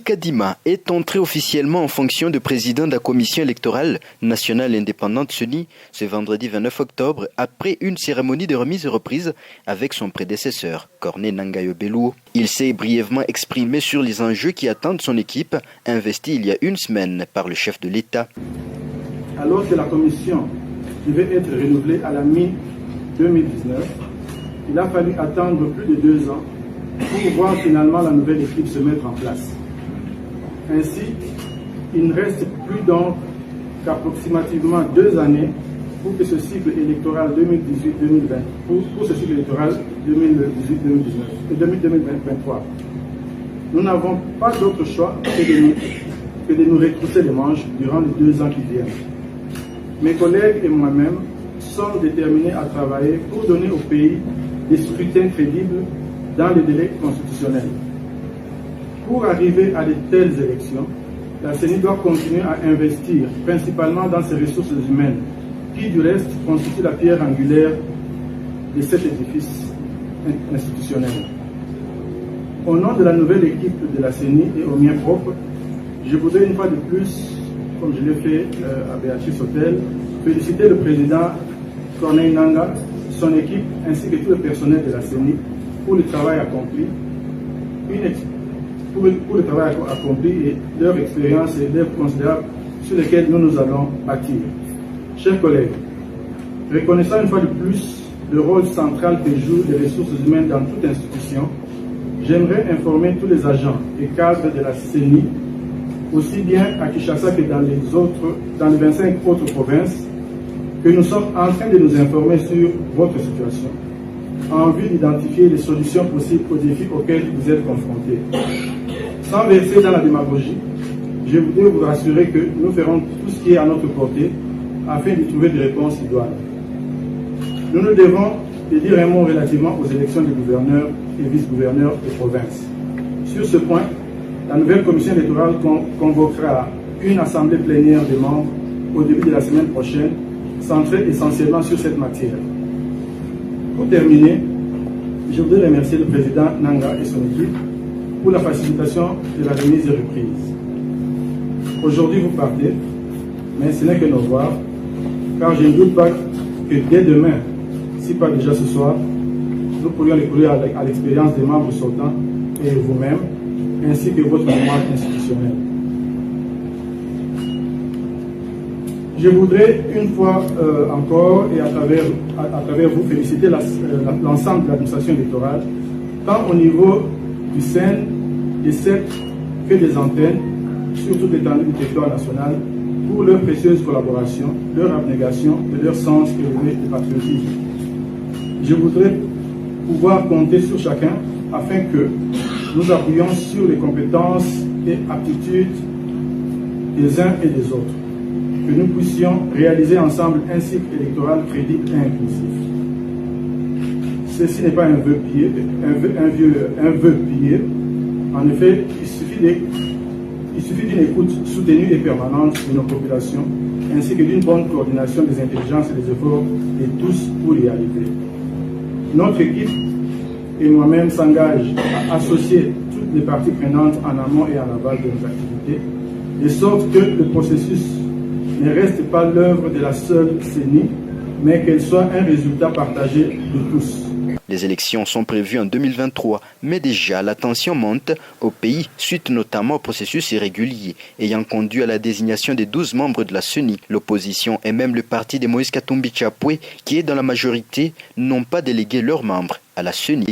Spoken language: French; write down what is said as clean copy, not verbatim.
Kadima est entré officiellement en fonction de président de la Commission électorale nationale indépendante CENI ce vendredi 29 octobre après une cérémonie de remise et reprise avec son prédécesseur, Corneille Nangaa Yobelou. Il s'est brièvement exprimé sur les enjeux qui attendent son équipe, investie il y a une semaine par le chef de l'État. Alors que la Commission devait être renouvelée à la mi-2019, il a fallu attendre plus de 2 ans pour voir finalement la nouvelle équipe se mettre en place. Ainsi, il ne reste plus donc qu'approximativement 2 années pour que ce cycle électoral 2018-2020, pour ce cycle électoral 2018-2019 et 2020-2023. Nous n'avons pas d'autre choix que de nous retrousser les manches durant les 2 ans qui viennent. Mes collègues et moi-même sommes déterminés à travailler pour donner au pays des scrutins crédibles dans les délais constitutionnels. Pour arriver à de telles élections, la CENI doit continuer à investir principalement dans ses ressources humaines, qui du reste constituent la pierre angulaire de cet édifice institutionnel. Au nom de la nouvelle équipe de la CENI et au mien propre, je voudrais une fois de plus, comme je l'ai fait à Béatrice Hôtel, féliciter le président Corneille Nangaa, son équipe ainsi que tout le personnel de la CENI pour le travail accompli, et leur expérience et l'œuvre considérable sur lesquelles nous allons bâtir. Chers collègues, reconnaissant une fois de plus le rôle central que jouent les ressources humaines dans toute institution, j'aimerais informer tous les agents et cadres de la CENI, aussi bien à Kinshasa que dans les 25 autres provinces, que nous sommes en train de nous informer sur votre situation, en vue d'identifier les solutions possibles aux défis auxquels vous êtes confrontés. Sans verser dans la démagogie, je voudrais vous rassurer que nous ferons tout ce qui est à notre portée afin de trouver des réponses idoines. Nous nous devons de dire un mot relativement aux élections de gouverneurs et vice-gouverneurs des provinces. Sur ce point, la nouvelle commission électorale convoquera une assemblée plénière des membres au début de la semaine prochaine, centrée essentiellement sur cette matière. Pour terminer, je voudrais remercier le président Nangaa et son équipe pour la facilitation de la remise et reprise. Aujourd'hui, vous partez, mais ce n'est que nos revoir, car je ne doute pas que dès demain, si pas déjà ce soir, nous pourrions l'écouler à l'expérience des membres sortants et vous-même, ainsi que votre mémoire institutionnelle. Je voudrais une fois encore et à travers vous féliciter l'ensemble de l'administration électorale, tant au niveau du SEN, des CEP que des antennes, sur toute l'étendue du territoire national, pour leur précieuse collaboration, leur abnégation et leur sens élevé de patriotisme. Je voudrais pouvoir compter sur chacun afin que nous appuyions sur les compétences et aptitudes des uns et des autres, que nous puissions réaliser ensemble un cycle électoral crédible et inclusif. Ceci n'est pas un vœu pieux. En effet, il suffit d'une écoute soutenue et permanente de nos populations, ainsi que d'une bonne coordination des intelligences et des efforts de tous pour y arriver. Notre équipe et moi-même s'engagent à associer toutes les parties prenantes en amont et en aval de nos activités, de sorte que le processus ne reste pas l'œuvre de la seule CENI, mais qu'elle soit un résultat partagé de tous. Les élections sont prévues en 2023, mais déjà la tension monte au pays suite notamment au processus irrégulier ayant conduit à la désignation des 12 membres de la CENI. L'opposition et même le parti de Moïse Katumbi Chapwe, qui est dans la majorité, n'ont pas délégué leurs membres à la CENI.